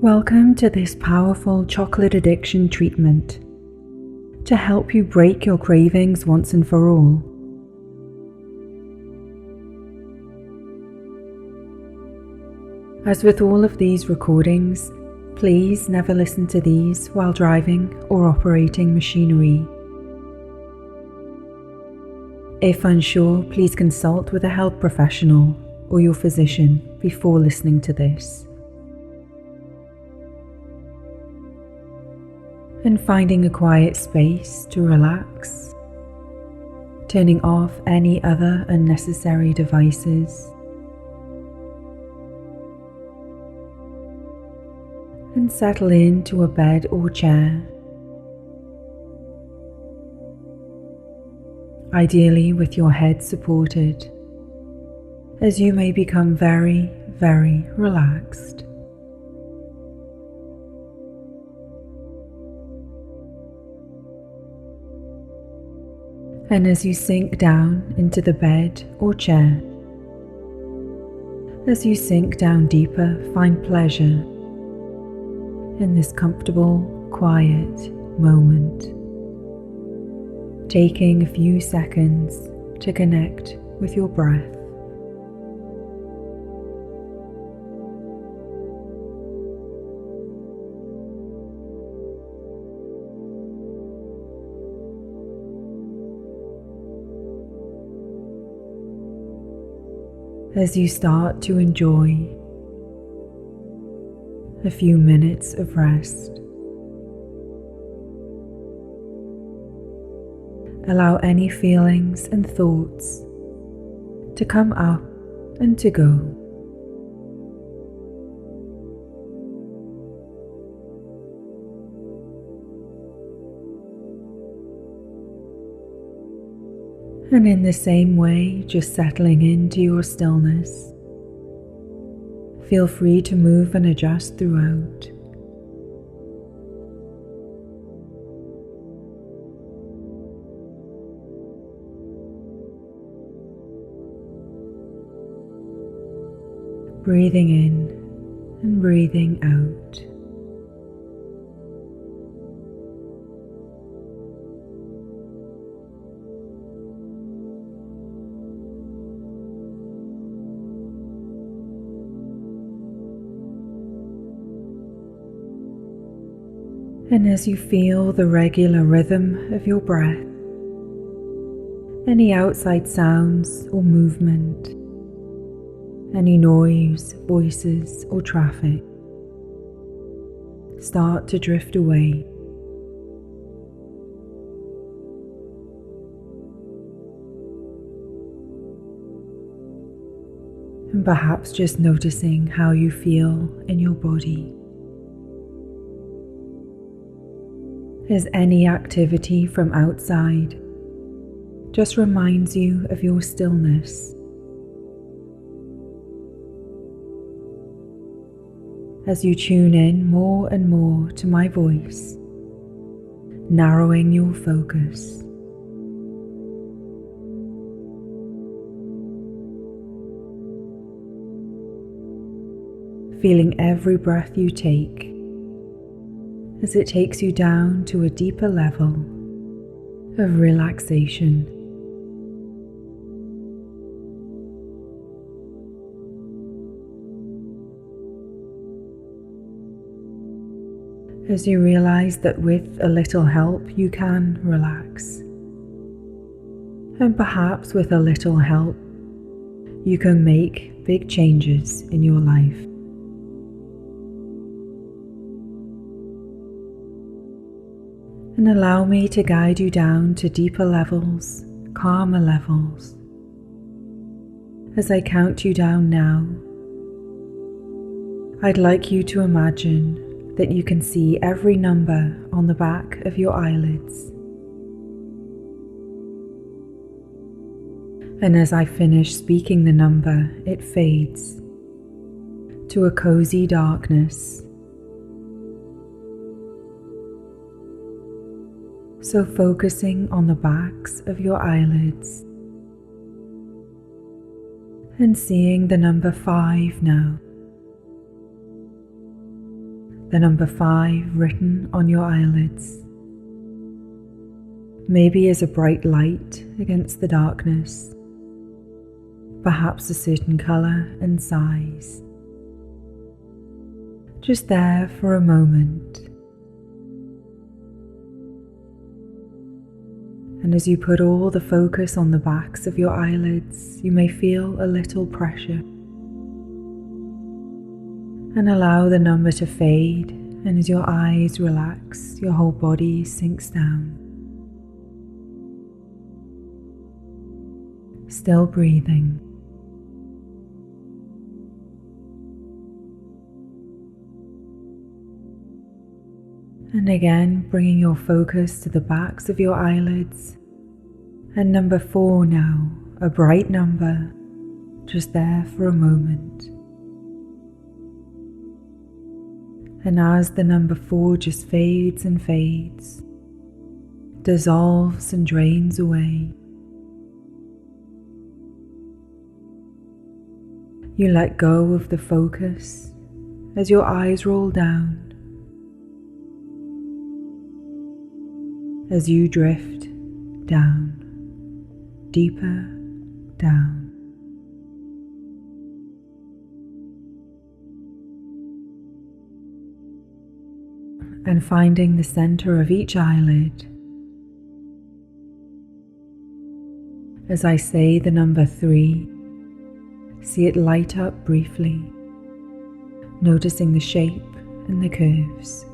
Welcome to this powerful chocolate addiction treatment to help you break your cravings once and for all. As with all of these recordings, please never listen to these while driving or operating machinery. If unsure, please consult with a health professional or your physician before listening to this. And finding a quiet space to relax, turning off any other unnecessary devices, and settle into a bed or chair, ideally with your head supported, as you may become very, very relaxed. And as you sink down into the bed or chair, as you sink down deeper, find pleasure in this comfortable, quiet moment, taking a few seconds to connect with your breath. As you start to enjoy a few minutes of rest, allow any feelings and thoughts to come up and to go. And in the same way, just settling into your stillness, feel free to move and adjust throughout. Breathing in and breathing out. And as you feel the regular rhythm of your breath, any outside sounds or movement, any noise, voices or traffic, start to drift away. And perhaps just noticing how you feel in your body. As any activity from outside just reminds you of your stillness. As you tune in more and more to my voice, narrowing your focus. Feeling every breath you take as it takes you down to a deeper level of relaxation. As you realize that with a little help you can relax, and perhaps with a little help you can make big changes in your life. And allow me to guide you down to deeper levels, calmer levels. As I count you down now, I'd like you to imagine that you can see every number on the back of your eyelids. And as I finish speaking the number, it fades to a cozy darkness. So focusing on the backs of your eyelids and seeing the number 5 now. the number 5 written on your eyelids, maybe as a bright light against the darkness, perhaps a certain colour and size. Just there for a moment. And as you put all the focus on the backs of your eyelids, you may feel a little pressure. And allow the number to fade, and as your eyes relax, your whole body sinks down. Still breathing. And again, bringing your focus to the backs of your eyelids. And number 4 now, a bright number, just there for a moment. And as the number 4 just fades and fades, dissolves and drains away, you let go of the focus as your eyes roll down, as you drift down, deeper down. And finding the center of each eyelid. As I say the number 3, see it light up briefly, noticing the shape and the curves.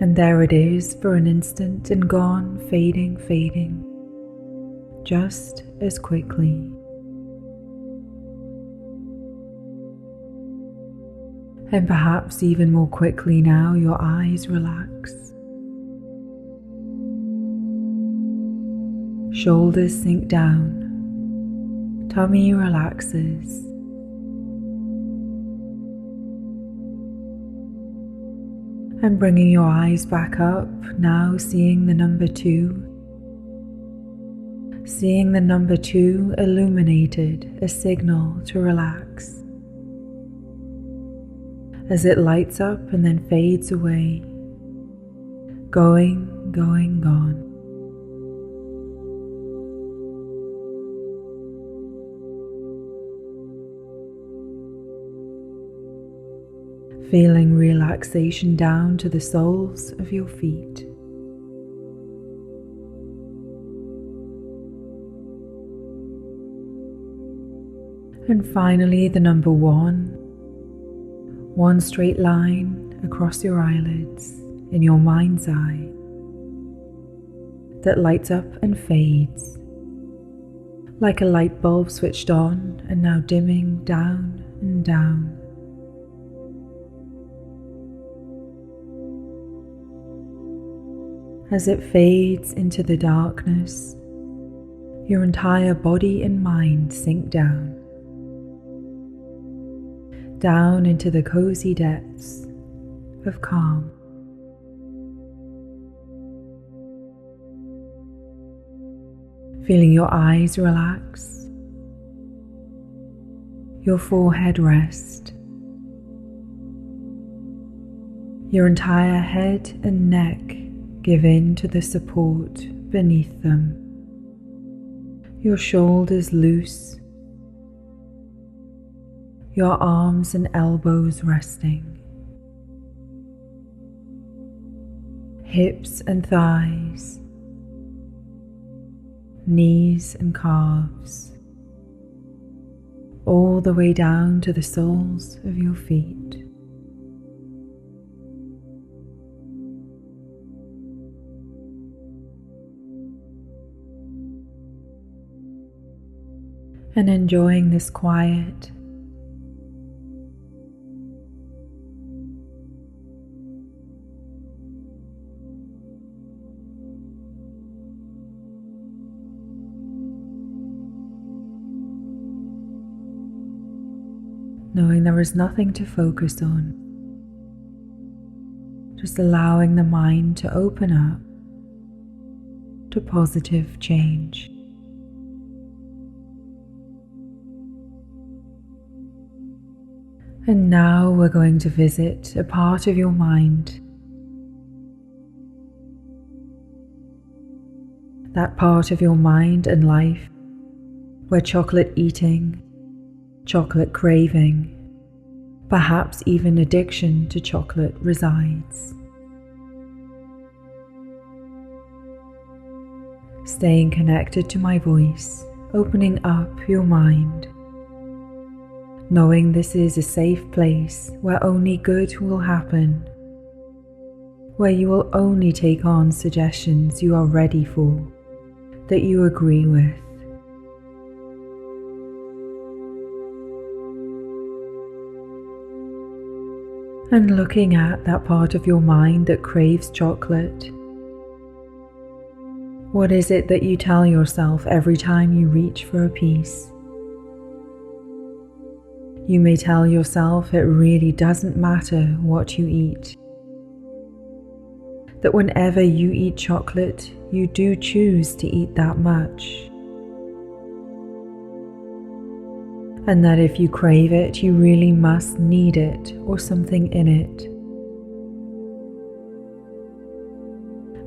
And there it is for an instant, and gone, fading, just as quickly. And perhaps even more quickly now, your eyes relax. Shoulders sink down, tummy relaxes. And bringing your eyes back up, now seeing the number 2. Seeing the number 2 illuminated, a signal to relax. As it lights up and then fades away, going, gone. Feeling relaxation down to the soles of your feet. And finally, the number 1. One straight line across your eyelids in your mind's eye that lights up and fades, like a light bulb switched on and now dimming down and down. As it fades into the darkness, your entire body and mind sink down into the cozy depths of calm. Feeling your eyes relax, your forehead rest, your entire head and neck give in to the support beneath them. Your shoulders loose, your arms and elbows resting, hips and thighs, knees and calves, all the way down to the soles of your feet. And enjoying this quiet, knowing there is nothing to focus on, just allowing the mind to open up to positive change. And now we're going to visit a part of your mind. That part of your mind and life where chocolate eating, chocolate craving, perhaps even addiction to chocolate resides. Staying connected to my voice, opening up your mind, knowing this is a safe place where only good will happen, where you will only take on suggestions you are ready for, that you agree with. And looking at that part of your mind that craves chocolate, what is it that you tell yourself every time you reach for a piece? You may tell yourself it really doesn't matter what you eat, that whenever you eat chocolate, you do choose to eat that much, and that if you crave it, you really must need it or something in it.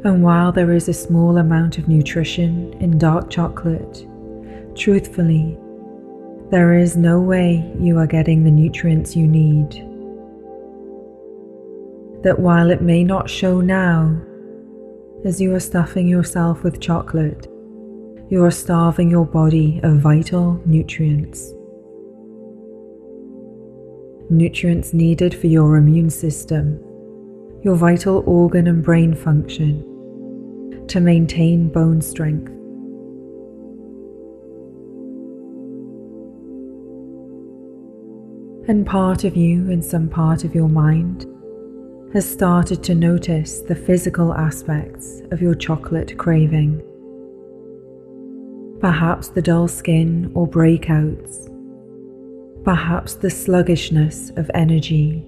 And while there is a small amount of nutrition in dark chocolate, truthfully, there is no way you are getting the nutrients you need. That while it may not show now, as you are stuffing yourself with chocolate, you are starving your body of vital nutrients. Nutrients needed for your immune system, your vital organ and brain function, to maintain bone strength. And part of you and some part of your mind has started to notice the physical aspects of your chocolate craving. Perhaps the dull skin or breakouts, perhaps the sluggishness of energy,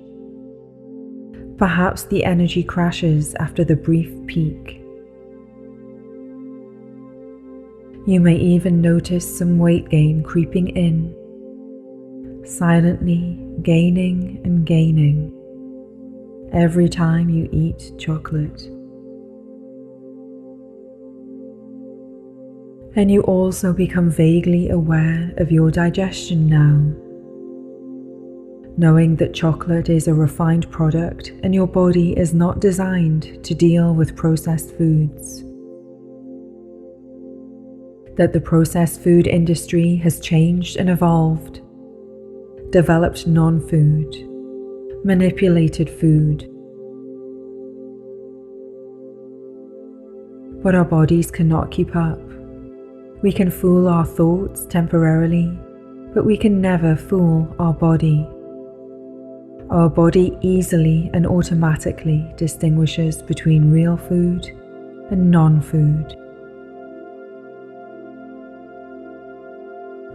perhaps the energy crashes after the brief peak. You may even notice some weight gain creeping in, silently gaining and gaining every time you eat chocolate. And you also become vaguely aware of your digestion now, knowing that chocolate is a refined product and your body is not designed to deal with processed foods. That the processed food industry has changed and evolved, developed non-food, manipulated food. But our bodies cannot keep up. We can fool our thoughts temporarily, but we can never fool our body. Our body easily and automatically distinguishes between real food and non-food.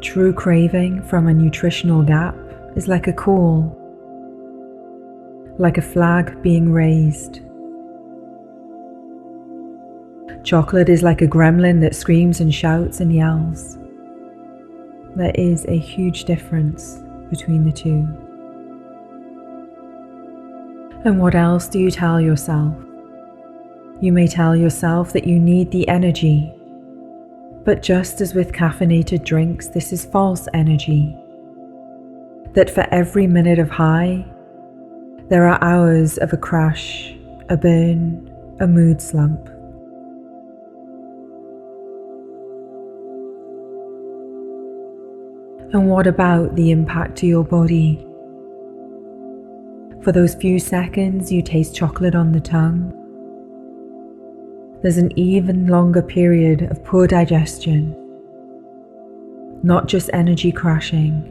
True craving from a nutritional gap is like a call, like a flag being raised. Chocolate is like a gremlin that screams and shouts and yells. There is a huge difference between the two. And what else do you tell yourself? You may tell yourself that you need the energy, but just as with caffeinated drinks, this is false energy. That for every minute of high, there are hours of a crash, a burn, a mood slump. And what about the impact to your body? For those few seconds you taste chocolate on the tongue, there's an even longer period of poor digestion, not just energy crashing,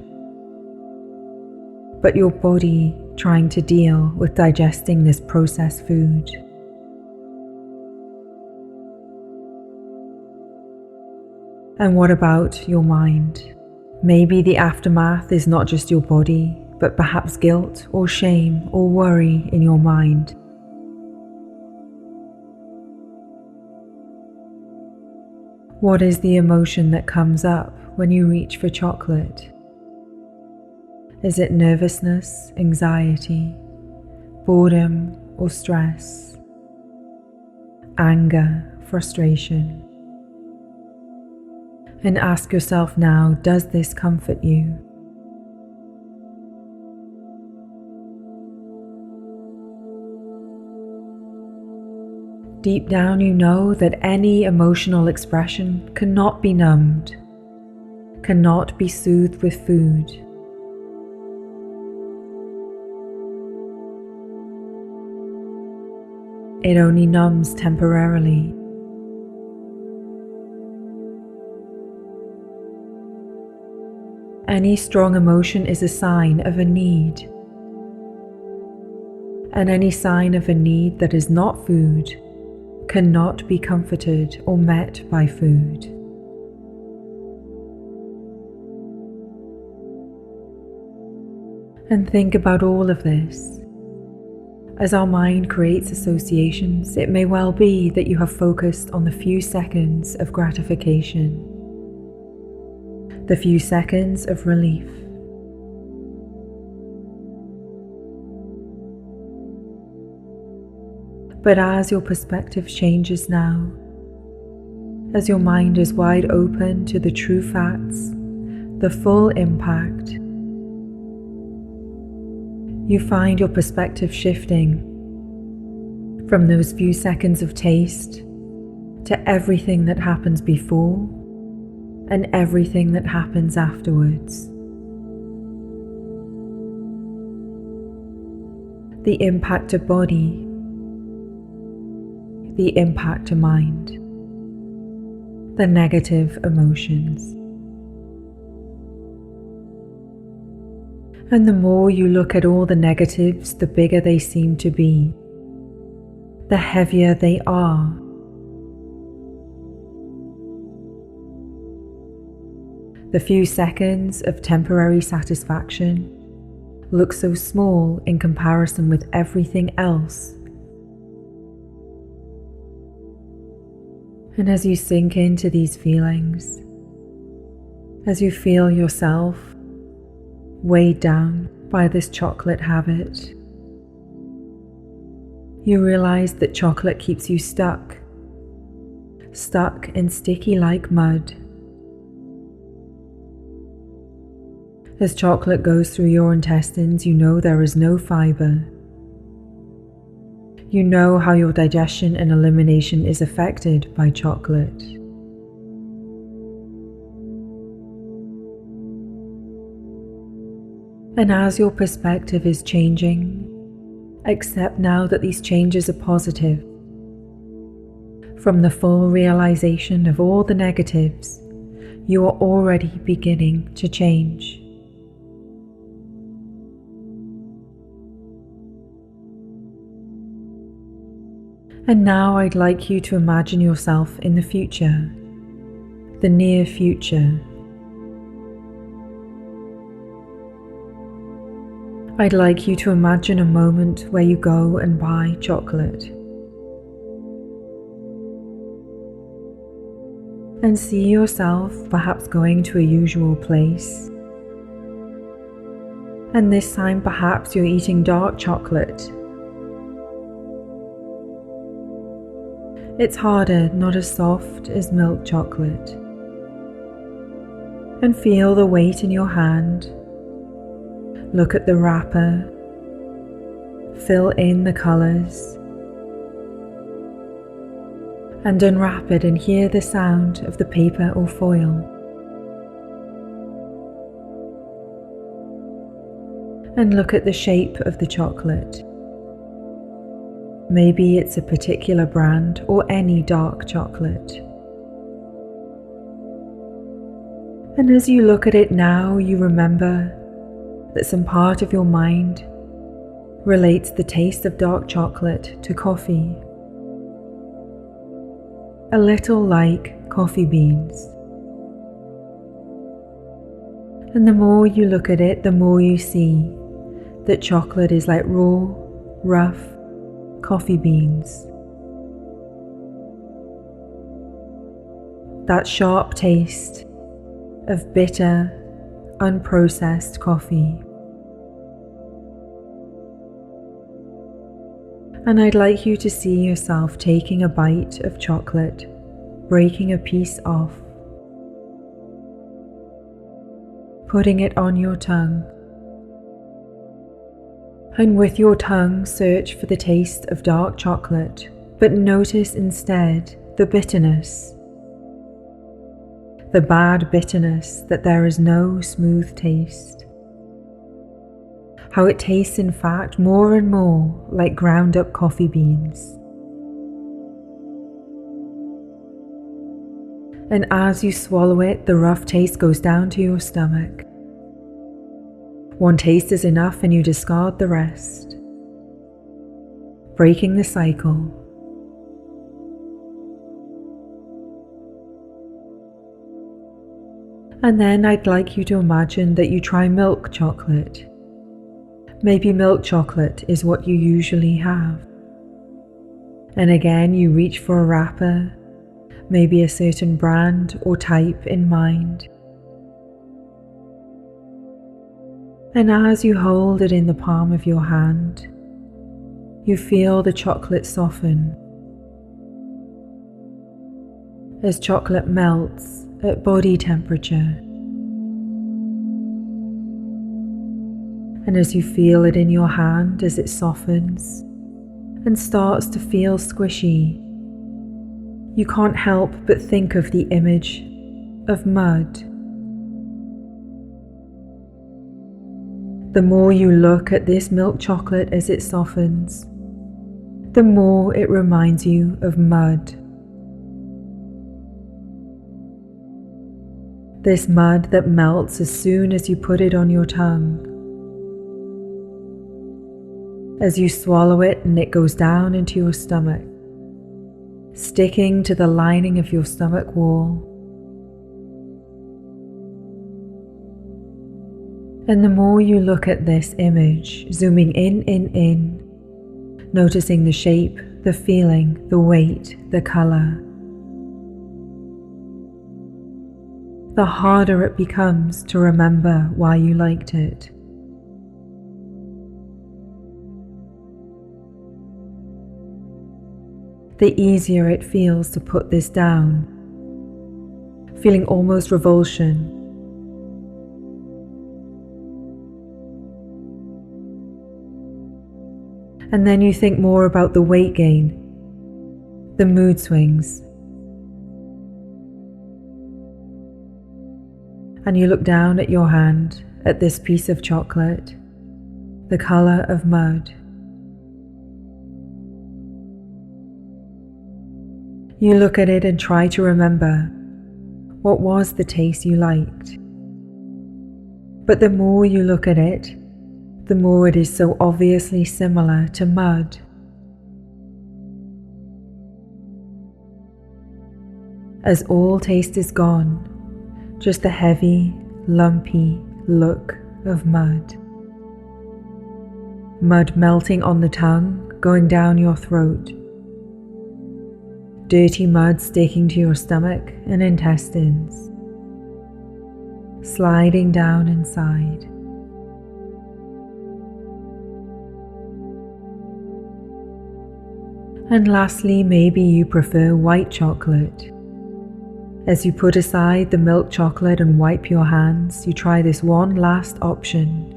but your body trying to deal with digesting this processed food. And what about your mind? Maybe the aftermath is not just your body, but perhaps guilt or shame or worry in your mind. What is the emotion that comes up when you reach for chocolate? Is it nervousness, anxiety, boredom or stress, anger, frustration? And ask yourself now, does this comfort you? Deep down you know that any emotional expression cannot be numbed, cannot be soothed with food. It only numbs temporarily. Any strong emotion is a sign of a need, and any sign of a need that is not food cannot be comforted or met by food. And think about all of this. As our mind creates associations, it may well be that you have focused on the few seconds of gratification, the few seconds of relief. But as your perspective changes now, as your mind is wide open to the true facts, the full impact, you find your perspective shifting from those few seconds of taste to everything that happens before and everything that happens afterwards. The impact to body, the impact to mind, the negative emotions. And the more you look at all the negatives, the bigger they seem to be, the heavier they are. The few seconds of temporary satisfaction look so small in comparison with everything else. And as you sink into these feelings, as you feel yourself weighed down by this chocolate habit, you realize that chocolate keeps you stuck and sticky like mud. As chocolate goes through your intestines, you know there is no fiber. You know how your digestion and elimination is affected by chocolate. And as your perspective is changing, accept now that these changes are positive. From the full realization of all the negatives, you are already beginning to change. And now I'd like you to imagine yourself in the future, the near future. I'd like you to imagine a moment where you go and buy chocolate. And see yourself perhaps going to a usual place. And this time perhaps you're eating dark chocolate. It's harder, not as soft as milk chocolate. And feel the weight in your hand. Look at the wrapper, fill in the colours, and unwrap it and hear the sound of the paper or foil. And look at the shape of the chocolate. Maybe it's a particular brand or any dark chocolate. And as you look at it now, you remember that some part of your mind relates the taste of dark chocolate to coffee. A little like coffee beans. And the more you look at it, the more you see that chocolate is like raw, rough coffee beans. That sharp taste of bitter, unprocessed coffee. And I'd like you to see yourself taking a bite of chocolate, breaking a piece off, putting it on your tongue. And with your tongue, search for the taste of dark chocolate, but notice instead the bitterness, the bad bitterness that there is no smooth taste. How it tastes in fact more and more like ground up coffee beans. And as you swallow it, the rough taste goes down to your stomach. One taste is enough and you discard the rest, breaking the cycle. And then I'd like you to imagine that you try milk chocolate. Maybe milk chocolate is what you usually have. And again, you reach for a wrapper, maybe a certain brand or type in mind. And as you hold it in the palm of your hand, you feel the chocolate soften as chocolate melts at body temperature. And as you feel it in your hand as it softens and starts to feel squishy, you can't help but think of the image of mud. The more you look at this milk chocolate as it softens, the more it reminds you of mud. This mud that melts as soon as you put it on your tongue. As you swallow it and it goes down into your stomach, sticking to the lining of your stomach wall. And the more you look at this image, zooming in, noticing the shape, the feeling, the weight, the color, the harder it becomes to remember why you liked it. The easier it feels to put this down, feeling almost revulsion. And then you think more about the weight gain, the mood swings. And you look down at your hand, at this piece of chocolate, the color of mud. You look at it and try to remember what was the taste you liked. But the more you look at it, the more it is so obviously similar to mud. As all taste is gone, just the heavy, lumpy look of mud. Mud melting on the tongue, going down your throat. Dirty mud sticking to your stomach and intestines, sliding down inside. And lastly, maybe you prefer white chocolate. As you put aside the milk chocolate and wipe your hands, you try this one last option,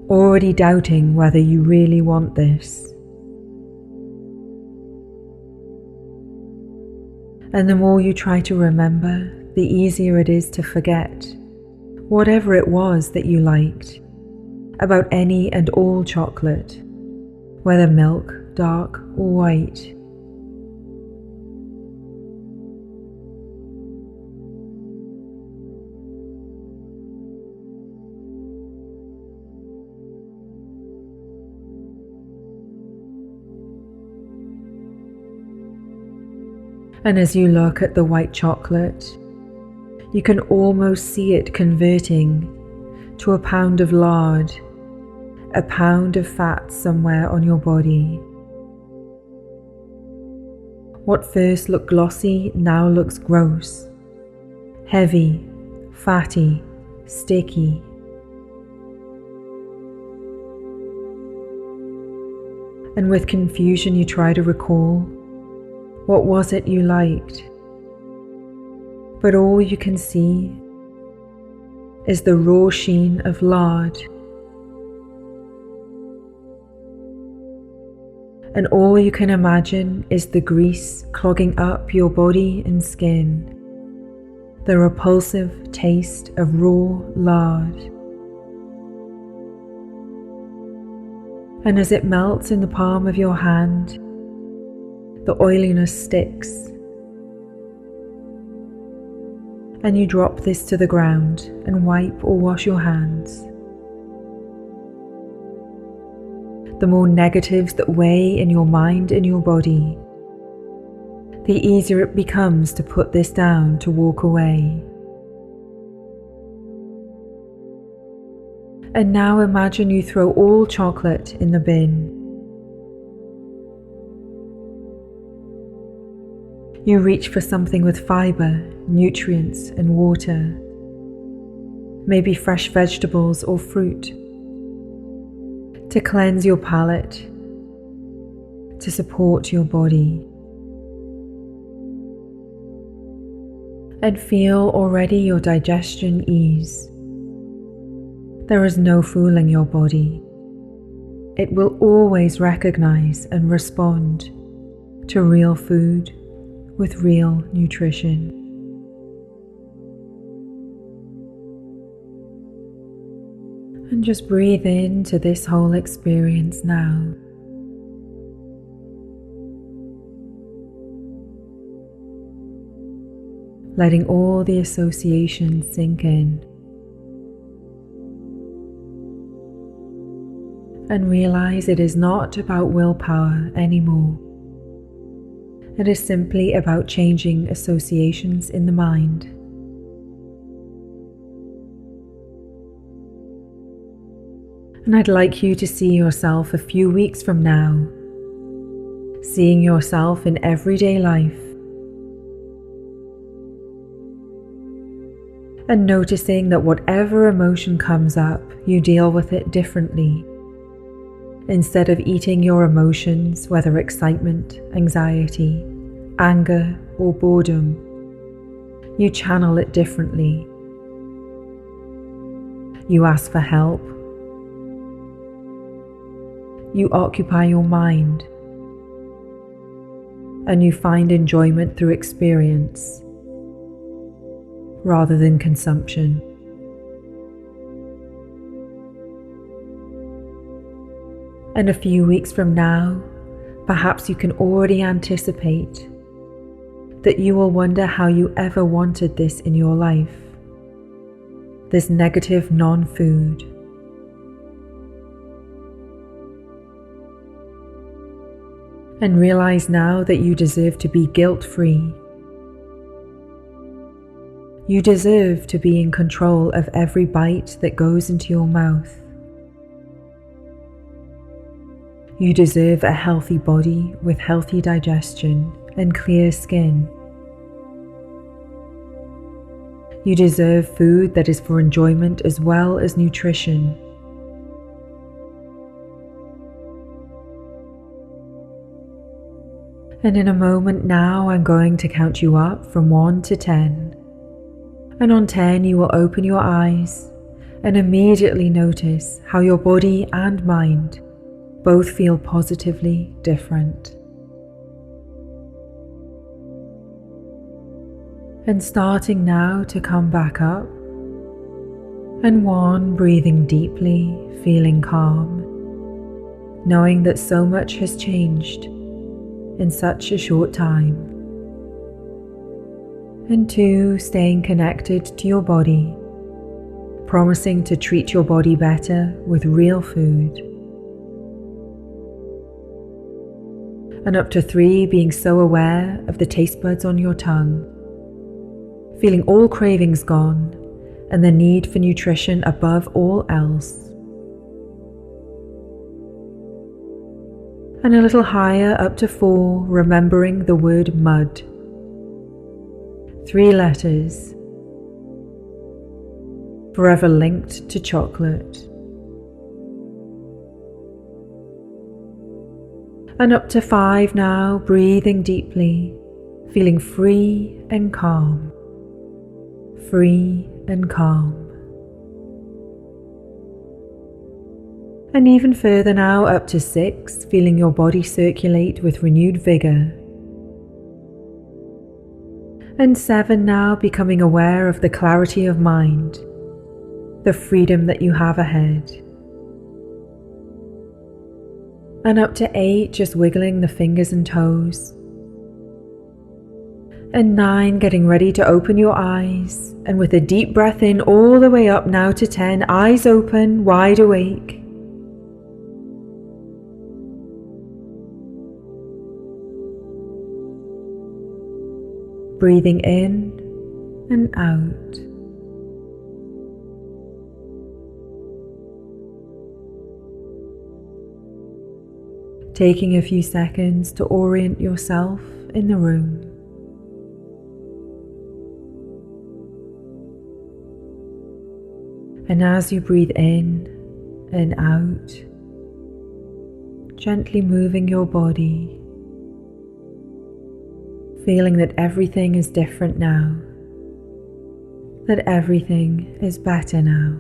already doubting whether you really want this. And the more you try to remember, the easier it is to forget whatever it was that you liked about any and all chocolate, whether milk, dark or white. And as you look at the white chocolate, you can almost see it converting to a pound of lard, a pound of fat somewhere on your body. What first looked glossy now looks gross, heavy, fatty, sticky. And with confusion you try to recall, what was it you liked? But all you can see is the raw sheen of lard. And all you can imagine is the grease clogging up your body and skin, the repulsive taste of raw lard. And as it melts in the palm of your hand, the oiliness sticks. And you drop this to the ground and wipe or wash your hands. The more negatives that weigh in your mind and your body, the easier it becomes to put this down, to walk away. And now imagine you throw all chocolate in the bin. You reach for something with fibre, nutrients and water, maybe fresh vegetables or fruit, to cleanse your palate, to support your body. And feel already your digestion ease. There is no fooling your body. It will always recognize and respond to real food with real nutrition. And just breathe into this whole experience now. Letting all the associations sink in. And realize it is not about willpower anymore. It is simply about changing associations in the mind. And I'd like you to see yourself a few weeks from now, seeing yourself in everyday life, and noticing that whatever emotion comes up, you deal with it differently. Instead of eating your emotions, whether excitement, anxiety, anger, or boredom, you channel it differently. You ask for help. You occupy your mind. And you find enjoyment through experience rather than consumption. And a few weeks from now, perhaps you can already anticipate that you will wonder how you ever wanted this in your life, this negative non-food. And realize now that you deserve to be guilt-free. You deserve to be in control of every bite that goes into your mouth. You deserve a healthy body with healthy digestion and clear skin. You deserve food that is for enjoyment as well as nutrition. And in a moment now, I'm going to count you up from 1 to 10. And on 10, you will open your eyes and immediately notice how your body and mind both feel positively different. And starting now to come back up. And 1, breathing deeply, feeling calm, knowing that so much has changed in such a short time. And 2, staying connected to your body, promising to treat your body better with real food. And up to 3, being so aware of the taste buds on your tongue, feeling all cravings gone and the need for nutrition above all else. And a little higher up to 4, remembering the word mud. 3 letters, forever linked to chocolate. And up to 5 now, breathing deeply, feeling free and calm. Free and calm. And even further now, up to 6, feeling your body circulate with renewed vigour. And 7 now, becoming aware of the clarity of mind, the freedom that you have ahead. And up to 8, just wiggling the fingers and toes. And 9, getting ready to open your eyes, and with a deep breath in all the way up now to 10, eyes open, wide awake. Breathing in and out. Taking a few seconds to orient yourself in the room. And as you breathe in and out, gently moving your body, feeling that everything is different now, that everything is better now.